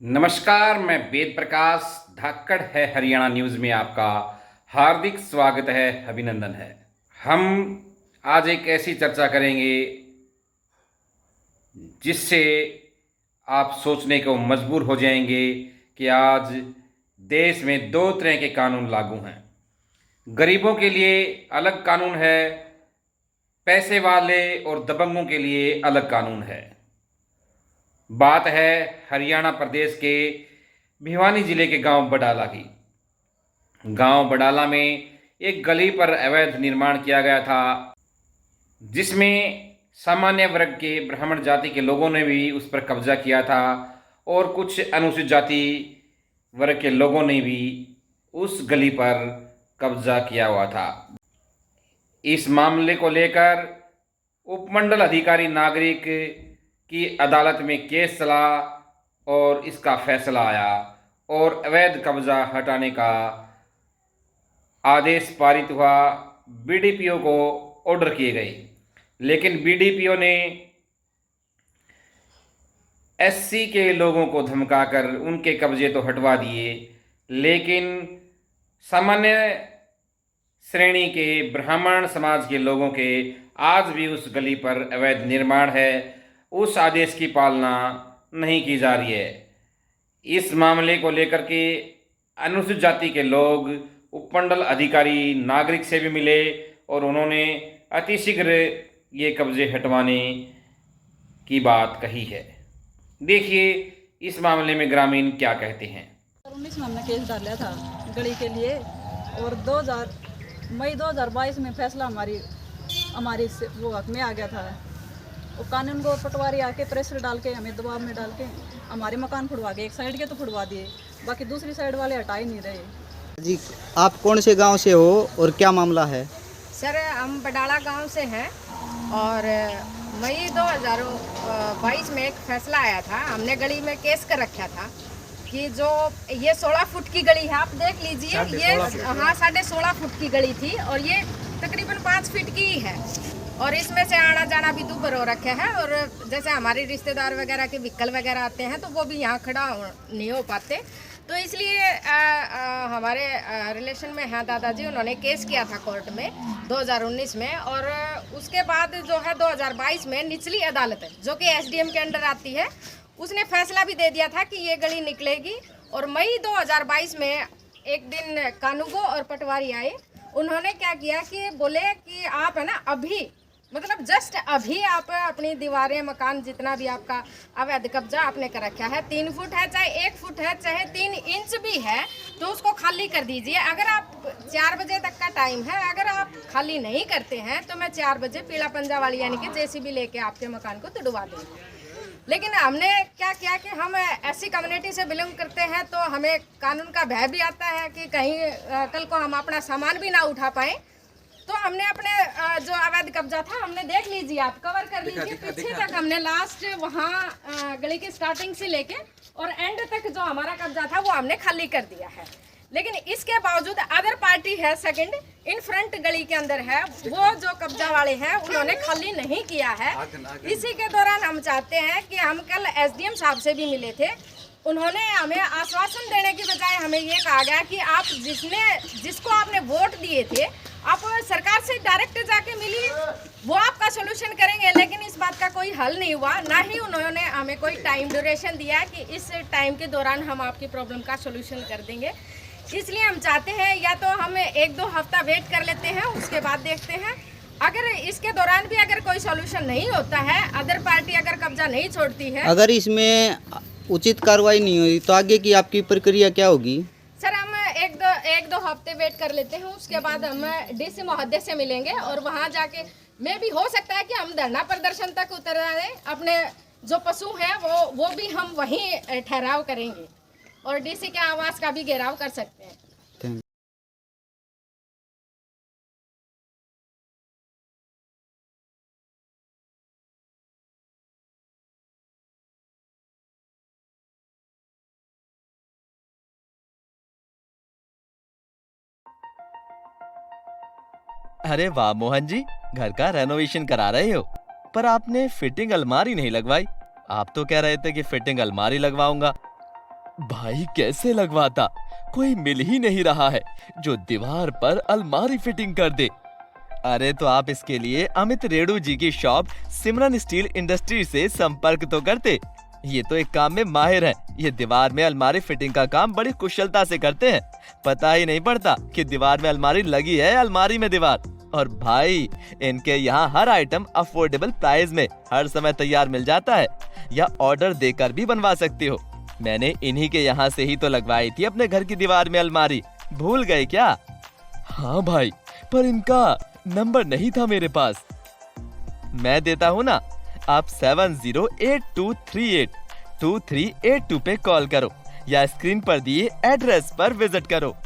नमस्कार, मैं वेद प्रकाश। धाकड़ है हरियाणा न्यूज़ में आपका हार्दिक स्वागत है, अभिनंदन है। हम आज एक ऐसी चर्चा करेंगे जिससे आप सोचने को मजबूर हो जाएंगे कि आज देश में दो तरह के कानून लागू हैं। गरीबों के लिए अलग कानून है, पैसे वाले और दबंगों के लिए अलग कानून है। बात है हरियाणा प्रदेश के भिवानी जिले के गांव बडाला की। गांव बडाला में एक गली पर अवैध निर्माण किया गया था, जिसमें सामान्य वर्ग के ब्राह्मण जाति के लोगों ने भी उस पर कब्जा किया था और कुछ अनुसूचित जाति वर्ग के लोगों ने भी उस गली पर कब्जा किया हुआ था। इस मामले को लेकर उपमंडल अधिकारी नागरिक की अदालत में केस चला और इसका फैसला आया और अवैध कब्जा हटाने का आदेश पारित हुआ। बीडीपीओ को ऑर्डर किए गए, लेकिन बीडीपीओ ने एससी के लोगों को धमकाकर उनके कब्जे तो हटवा दिए, लेकिन सामान्य श्रेणी के ब्राह्मण समाज के लोगों के आज भी उस गली पर अवैध निर्माण है, उस आदेश की पालना नहीं की जा रही है। इस मामले को लेकर के अनुसूचित जाति के लोग उपमंडल अधिकारी नागरिक से भी मिले और उन्होंने अतिशीघ्र ये कब्जे हटवाने की बात कही है। देखिए इस मामले में ग्रामीण क्या कहते हैं। 2019 में हमने केस डाला था गली के लिए और मई 2022 में फैसला हमारी वो हक में आ गया था। वो कानून को पटवारी आके प्रेशर डाल के हमें दबाव में डाल के हमारे मकान फुड़वा के एक साइड के तो फुड़वा दिए, बाकी दूसरी साइड वाले हटा ही नहीं रहे। जी, आप कौन से गांव से हो और क्या मामला है? सर, हम बडाला गांव से हैं और मई 2022 में एक फैसला आया था। हमने गली में केस कर रखा था कि जो ये 16 फुट की गली है, आप देख लीजिए, ये हाँ 16.5 फुट की गली थी और ये तकरीबन 5 फीट की ही है और इसमें से आना जाना भी दूभर हो रखे है। और जैसे हमारे रिश्तेदार वगैरह के व्हीकल वगैरह आते हैं तो वो भी यहाँ खड़ा नहीं हो पाते, तो इसलिए हमारे रिलेशन में हैं दादाजी, उन्होंने केस किया था कोर्ट में 2019 में। और उसके बाद जो है 2022 में निचली अदालत जो कि एसडीएम के अंडर आती है, उसने फैसला भी दे दिया था कि ये गली निकलेगी। और मई 2022 में एक दिन कानूगो और पटवारी आए, उन्होंने क्या किया कि बोले कि आप है ना अभी मतलब जस्ट अभी आप अपनी दीवारें मकान जितना भी आपका अवैध कब्जा आपने कर रखा है, 3 फुट है चाहे 1 फुट है चाहे 3 इंच भी है, तो उसको खाली कर दीजिए। अगर आप 4 बजे तक का टाइम है, अगर आप खाली नहीं करते हैं तो मैं 4 बजे पीला पंजा वाली यानी कि जेसीबी लेके आपके मकान को तुड़वा दूँगी। लेकिन हमने क्या किया कि हम ऐसी कम्युनिटी से बिलोंग करते हैं तो हमें कानून का भय भी आता है कि कहीं कल को हम अपना सामान भी ना उठा पाएँ, तो हमने अपने जो अवैध कब्जा था हमने देख लीजिए, आप कवर कर लीजिए, पीछे तक हमने लास्ट वहाँ गली की स्टार्टिंग से लेके और एंड तक जो हमारा कब्जा था वो हमने खाली कर दिया है। लेकिन इसके बावजूद अदर पार्टी है सेकंड इन फ्रंट गली के अंदर है, वो जो कब्जा वाले हैं उन्होंने खाली नहीं किया है। इसी के दौरान हम चाहते हैं कि हम कल एसडीएम साहब से भी मिले थे, उन्होंने हमें आश्वासन देने की बजाय हमें ये कहा गया कि आप जिसको आपने वोट दिए थे आप सरकार से डायरेक्ट जाके मिलिए, वो आपका सोल्यूशन करेंगे। लेकिन इस बात का कोई हल नहीं हुआ, ना ही उन्होंने हमें कोई टाइम ड्यूरेशन दिया कि इस टाइम के दौरान हम आपकी प्रॉब्लम का सोल्यूशन कर देंगे। इसलिए हम चाहते हैं या तो हम 1-2 हफ्ता वेट कर लेते हैं, उसके बाद देखते हैं। अगर इसके दौरान भी अगर कोई सोल्यूशन नहीं होता है, अदर पार्टी अगर कब्जा नहीं छोड़ती है, अगर इसमें उचित कार्रवाई नहीं हुई तो आगे की आपकी प्रक्रिया क्या होगी? सर हम एक दो हफ्ते वेट कर लेते हैं, उसके बाद हम डीसी महोदय से मिलेंगे और वहाँ जाके में भी हो सकता है कि हम धरना प्रदर्शन तक उतर आए। अपने जो पशु हैं वो भी हम वहीं ठहराव करेंगे और डीसी के आवास का भी घेराव कर सकते हैं। अरे वाह मोहन जी, घर का रेनोवेशन करा रहे हो, पर आपने फिटिंग अलमारी नहीं लगवाई। आप तो कह रहे थे कि फिटिंग अलमारी लगवाऊंगा। भाई कैसे लगवाता, कोई मिल ही नहीं रहा है जो दीवार पर अलमारी फिटिंग कर दे। अरे तो आप इसके लिए अमित रेणु जी की शॉप सिमरन स्टील इंडस्ट्री से संपर्क तो करते। ये तो एक काम में माहिर है, ये दीवार में अलमारी फिटिंग का काम बड़ी कुशलता से करते हैं। पता ही नहीं पड़ता कि दीवार में अलमारी लगी है, अलमारी में दीवार। और भाई इनके यहाँ हर आइटम अफोर्डेबल प्राइस में हर समय तैयार मिल जाता है, या ऑर्डर देकर भी बनवा सकते हो। मैंने इन्हीं के यहाँ से ही तो लगवाई थी अपने घर की दीवार में अलमारी, भूल गए क्या? हाँ भाई, पर इनका नंबर नहीं था मेरे पास। मैं देता हूँ ना, आप 7082382382 पे कॉल करो या स्क्रीन पर दिए एड्रेस पर विजिट करो।